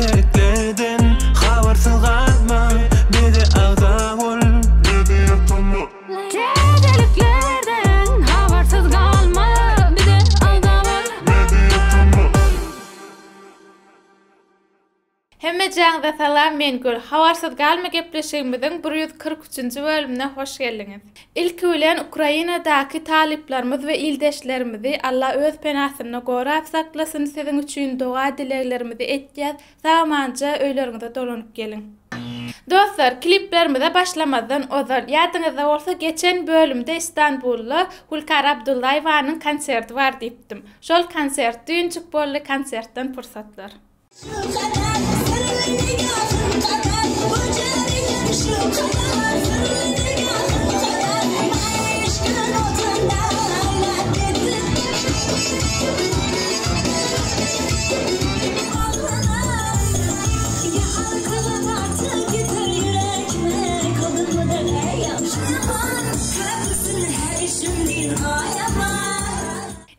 Tehditlerden habersız kalma, bizi ağda ol, bizi yapma. Tehditlerden habersız kalma, bizi ağda ol, bizi yapma. Hemmejaňyza salam, men Gül. Habarsız galma gepleşigimiziň 143-nji bölümine hoş geldiňiz. İlk bilen Ukrainadaky taliplerimiz we ildeşlerimizi Allah öz penasyna gorap saklasyn siziň üçin doga dileklerimizi etýär. Samanca öýleriňize dolanyp gelin. Dostlar, kliplerimize başlamadan ozal. Ýadyňyzda bolsa geçen bölümde İstanbulda Hulkar Abdullayevanyň konserti bar diýipdim. Şol konsert düýünçük bolly konsertden pursatlar.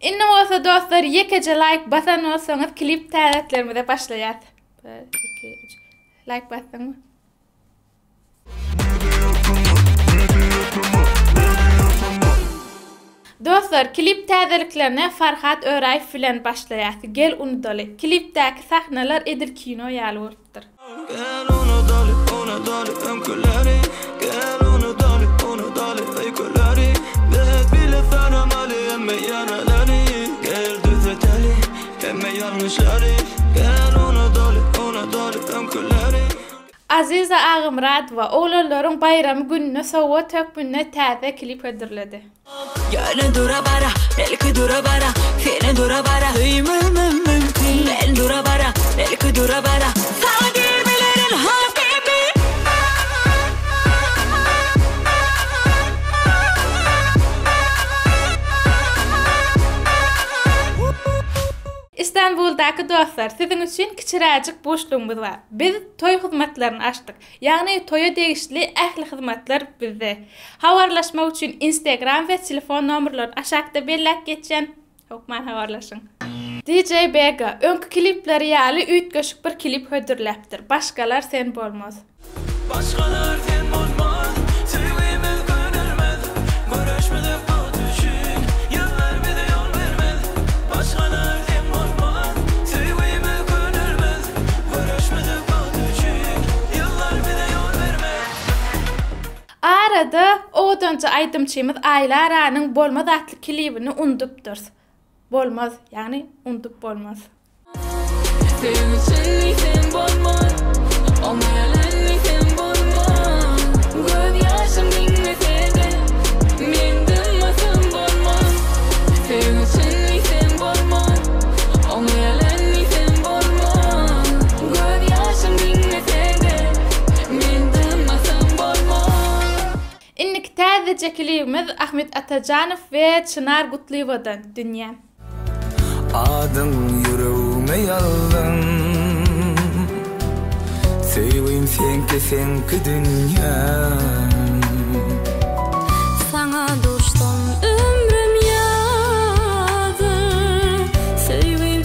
İnne olsa dostlar, yekece like basan olsanız klip täzetlerimize başlayat. 1, 2, 3. Like basan mı? Dostlar, klip täzeliklerine Farhat Öraýew bilen başlayat. Gel unudaly. Klipdäki sahnalar edir kino ýaly bolupdyr. Gel unudaly öňküleri, gel unudaly öýküleri, bile sanamaly emme ýanalary, gel düzeteli emme ýalňyşlary, gel unudaly öňküleri. Aziza Agymradova oğlanlaryň bayramy gününe sowa tökmünne täze klip ödürledi. Yana dura bara, belki dura bara, seni dura bara, ben dura bara, belki dura bara, sana girmelerin habibi. İstanbul'daki dostlar, sizin için kiçiräjik boşluğumuz var. Biz toy hyzmatlaryny açdyk. Ýagny toya degişli ähli hyzmatlar bizde. Habarlaşmak üçün Instagram ve telefon nomerlerini aşağıda belläp geçen. Hokman habarlaşyň. DJ Bega öňkü klipleri ýaly üýtgeşik bir klip hödürläpdir. Başgalar sen bolmaz. Başgalar sen bolmaz. Sevgimiz gönülmez. Görüşmedik bu düşün. Yıllar bize yol vermez. Başgalar sen bolmaz. Sevgimiz gönülmez. Görüşmedik bu düşün. Yıllar bize yol vermez. Arada odanca aýdymçymyz Aýla Aranyň Bolmaz atly klibini unutupdyr. Bolmaz, yani unutup bolmaz. İnnik täze klibimiz Ahmet Atajanow we Çınar Gutluýewadan Dünya. Adyň yüreğime ýazyň, sevgim senki dünya. Sana dostum ömrüm ýazy, sevgim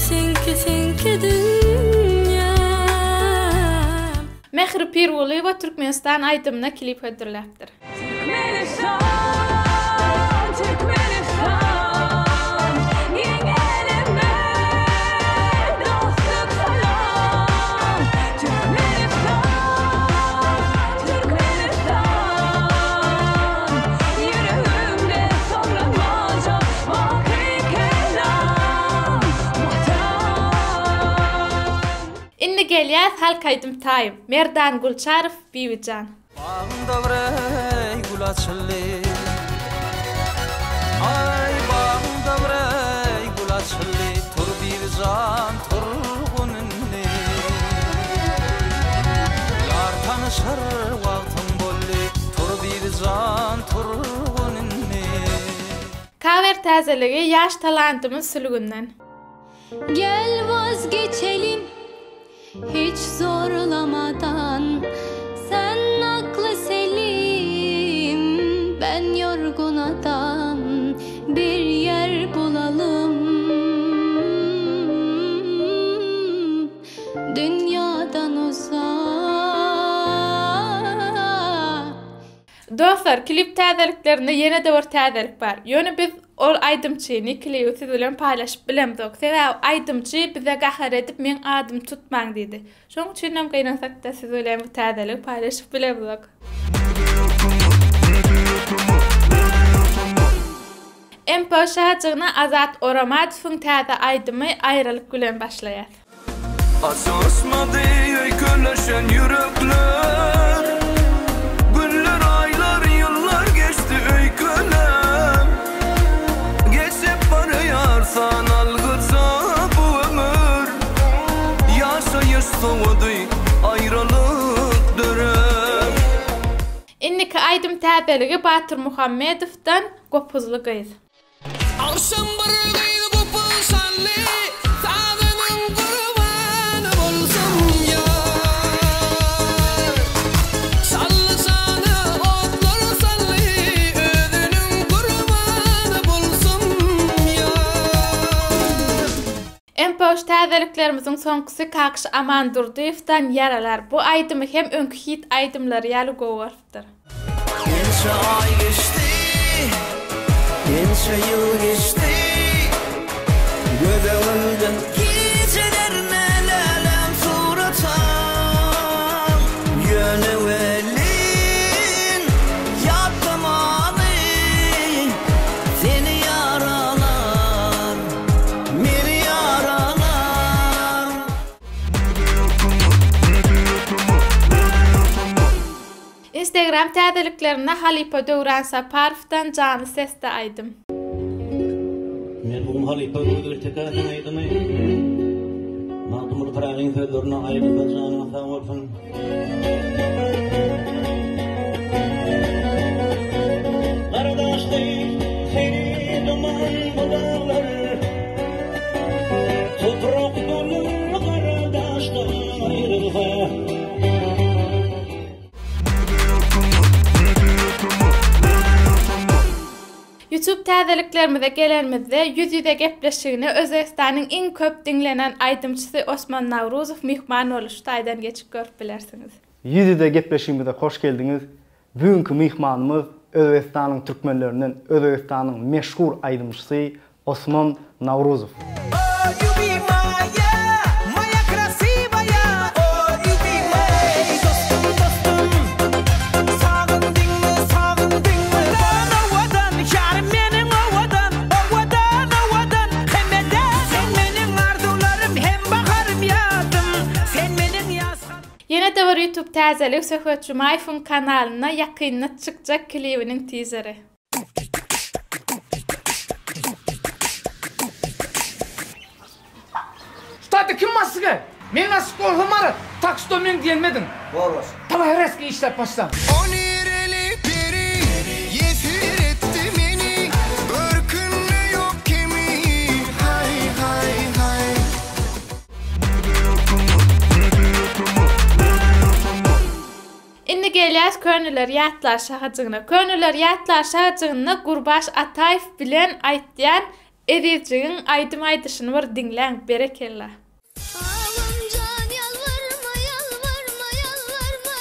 senki dünya. Mehri Pirwolova Türkmenistan aýdymyna klip hödürläpdir. Gelýär halk aýdym taýym. Merdan Gulçarow, Bibijan. Bağımda birey gul açyly. Ay bağımda birey gul açyly. Tur Bibijan turgunynny. Ýar tanyşar wagtym bolly. Tur Bibijan turgunynny. Cover täzeligi ýaş talantymyz sülgünden. Gel vazgeçelim. Hiç zorlamadan, sen aklı selim, ben yorgun adam, bir yer bulalım. Dünyada Dostlar, klip täzeliklerinde ýene de bir täzelik bar. Ýöne biz ol aýdymçyny klipi siz bilen paýlaşyp bilemdik. Sebäbi aýdymçy bize gahar edip men adım tutmaň diýdi. Şoň üçin hem gaýnansak da siz bilen bu täzelik paýlaşyp bilemdik. MP şahjygyna Azat Oramadow'un täze aýdymy aýralyk bilen başlaýar. Asosmady öýkeleşen yürekler, günler, aylar, yıllar geçti öykülem. Geçip barýar sanalgyça bu ömür, ýaşaýyş soňudy aýralyk dörer. Indiki aýdym täzeligi Batyr Muhammedowdan Gopuzly gyz. Akşam barýar gopulşanly, tazynyň gurbany bolsam ýar. Sallysany otlar sally, özüniň gurbany bolsam ýar. MP täzeliklerimiziň soňkusy Kakş Aman Durdyewdan Yaralar. Bu aýdymy hem öňkü hit aýdymlary ýaly gowardyr. Gençe ay geçti, gençe yıl geçti, göbeğimden gecelerine lelem suratan. Yönevelin yaptamalı, seni yaralar, beni yaralar. Instagram täzeliklerine Halipa Döwran Saparowdan jany sesde aýdym. Men bu Halipa Döwran tekärden aýdymy. Magdumul Qur'anyň sözlerine aýdylan janyna sag bolsun. Kardeşlik seni duman budaklar, toprak dolu kardeşlik ayrılma. YouTube täzeliklerimize gelenmizde yüz-yüze gepleşigine Özbekistanyň iň köp dinlenen aýdymçysy Osman Nawruzow mihman boluşdy. Aýdan geçip görüp bilersiniz. Yüzüde gepleşigimize hoş geldiňiz. Bugünkü mihmanymyz Özbekistanyň türkmenlerinden Özbekistanyň meşhur aýdymçysy Osman Nawruzow. Yine de bir YouTube täzelik Söhbetçi Mayfun kanalyna yakynda çykjak klibiniň teaseri. Stadi kim masıge? Men nasıl korkmar? Taksito men gelmedin. Boros. Tamam hereski işler başlam. Onireli peri yesir etti beni, ırkınla yok kemiği. Hay hay hay. Indi gelýäs Könüller ýatlar şahjygyna. Könüller ýatlar şahjygyna Gurbaş Ataýew bilen aýtýan edizjigiň aýdym aýdyşyny bir dinläň berekella. Ağlamcan yalvarma yalvarma yalvarma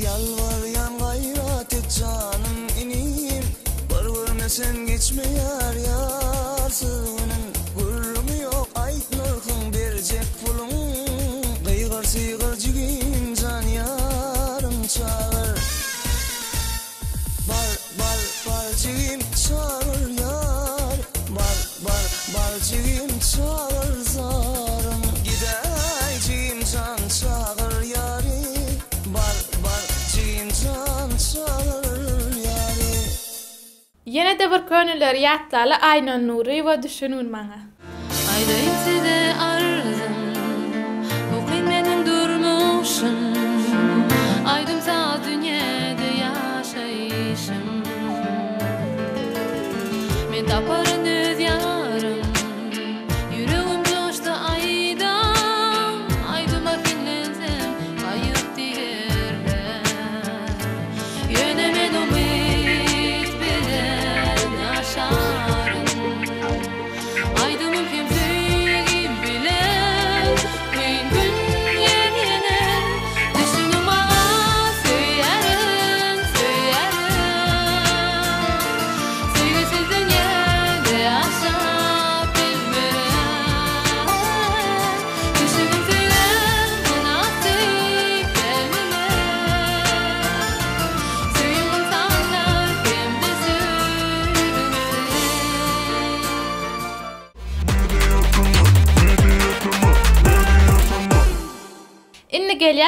Yalvaryan gayret et canım inim, barvermesen geçmeýär ýarsızgynyň. Gurrumy yok aýt narhyň berjek pulun, gıýgar sygar jigim jan ýarym çağır. Bar bar bar jigim çağır ýar, bar bar bar jigim çağır zarym. Gidäý jigim jan çağır ýary, bar bar jigim jan çağır ýary. Yine de bir Könüller ýatlaly Aynan Nuri we düşünün maňa. Ayda itside arzım, bu kıymetin durmuşum. Aydym sa dünyada yaşayışım. Men taparın öz yarım, yüreğim coştu ayda. Aydyma dinlensem, ayıp digerler. Yönemen umit bilen yaşar.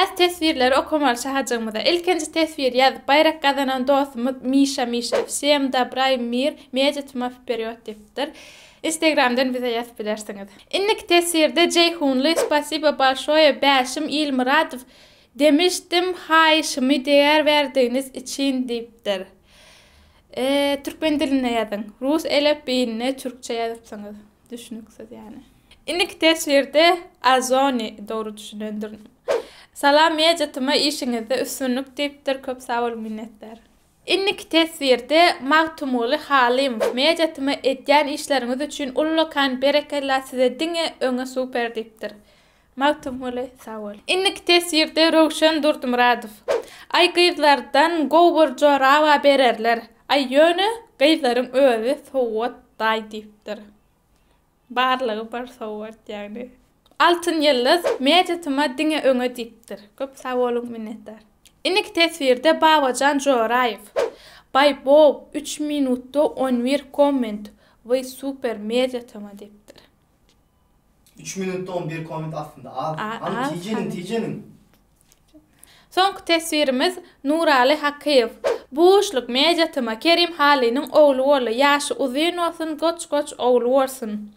Yaz tesvirleri okumalı şahacığımda. İlkinci tesvir yazıp bayrak kazanan dostumuz Misha Всем добрый мир, медитma период dipdir. Instagram'dan bize yazıp bilersiniz. İnnik tesvirde Ceyhunlu spasiba большое Başım İlmuradov demiştim hayşımı değer verdiğiniz için dipdir. Türkmen diline yazın. Rus elifbeyine Türkçe yazıpsınız. Düşünüksüz yani. İnnik tesvirde Azoni doğru düşünündürün. Salam meditma işinizde üstünlük diptir. Köp sağ olun minnettar. İnnik tesvirde Magtumuli Halim meditma etken işleriniz için ullukan berekella size dine öňe super diptir. Magtumuli sağ ol. İnnik tesvirde Rovşan Durdumradov. Ay gıyvlardan gowbur jorava bererler. Ay yönü gıyvların özü soğut day diptir. Barlığı bar soğut yani. Altın yıldız meditma dine öňe diptir. Köp sağ olun minnettar. İnnik tesvirde Babacan Jorayev. Bay Bob 3 minutta 11 komment ve super meditma diptir. 3 minutta 11 komment aslında az. Ama ticenin. Sonki tesvirimiz Nurali Hakiyev. Boşluk meditma Kerim Hali'nin oğlu oğlu yaşı uzun olsun goç oğlu olsun.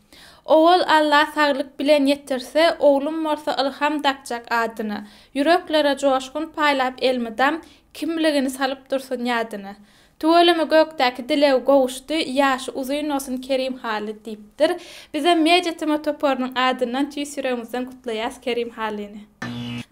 Oğul Allah sağlık bilen yetirse, oğlum morsa ilham dakjak adyna. Yüreklere joşkun paylap elmidam, kimligini salıp dursun yadyna. Tuolimi gökdäki dilew gowuşdy, ýaşy uzun olsun Kerim Hali dipdir. Bize meditma toporunun adından tüýsüremizden kutlaýas Kerim Halini.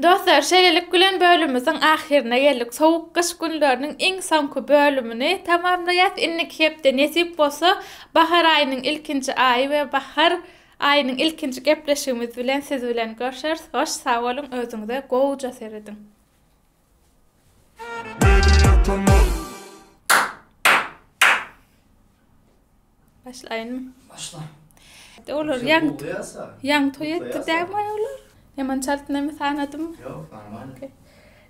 Dostlar, şeýlelik gülen bölümimizin ahirine geldik. Soğuk kış günlerinin en sonki bölümünü tamamlaýas. Innik hepde nesip bolsa bahar ayının ilkinci ayı ve bahar ayının ilkinci gepleşigimiz bilen siz bilen görüşeriz. Hoş sağ olun, özüňize gowja seredin. Başlayın mı? Başla. Olur, yan toyetdi däme olur. Yaman çaltnamy sanadım. Yok, normal. Okay.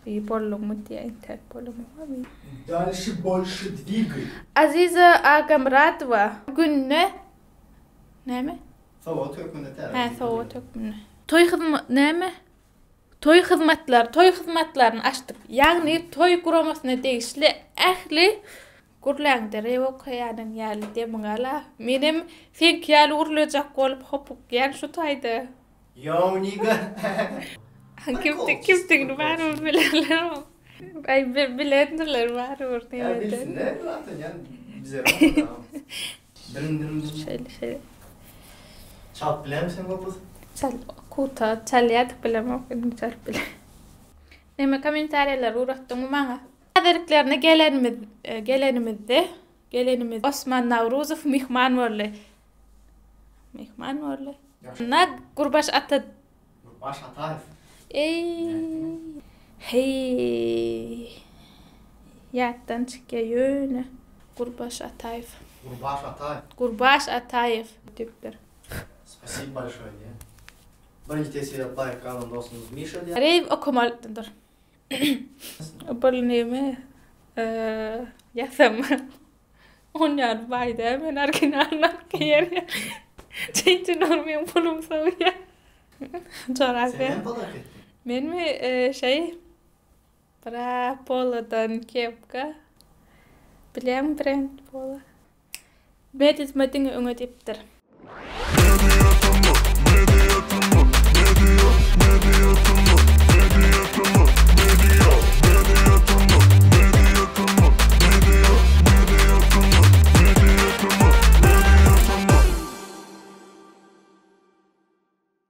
İyi bolluğumu diye internet bolluğumu var mı? Dальше больше двигай. Aziza Agamradova günne näme? Soğut hökmünde tär. Ha, soğut hökmünde. Toy hizmetlerini açtık. Yani toy kuramasına değişli ähli gurlaňdary okaýanyň ýaly demegala. Menim sen ýaly urlajak bolup hopuk ýan şu taýdy. Yoniga. Kimtigini barı bilenler o. Ay bilendirler barı orada. Ya bilsinler zaten yani bize rahat. Birindirim. Şöyle. Çal bilen sen kopuz? Çal kuta çalyadık bilemem. Çal bile. Neme komentaryalar uğrattım bana. Haberliklerine gelenimiz Osman Navruzov mihman varlı. Na Gurbaş Ataev. Hey. Yattan çıkıyor yöne. Gurbaş Ataev. Diptir. Спасибо большое. Birinci tesir yaplayıp kalan dostumuz Misha diye. Rev okumalıdır. Bölünemi yazım. Onlar bayda ben arginallar kıyar. Çeytin olmayan bulum soğuya. Coğrafya. Sen balık ettin. Men mi para poladan kepka. Bilem brand pola. Meditma dinge öňe dipdir.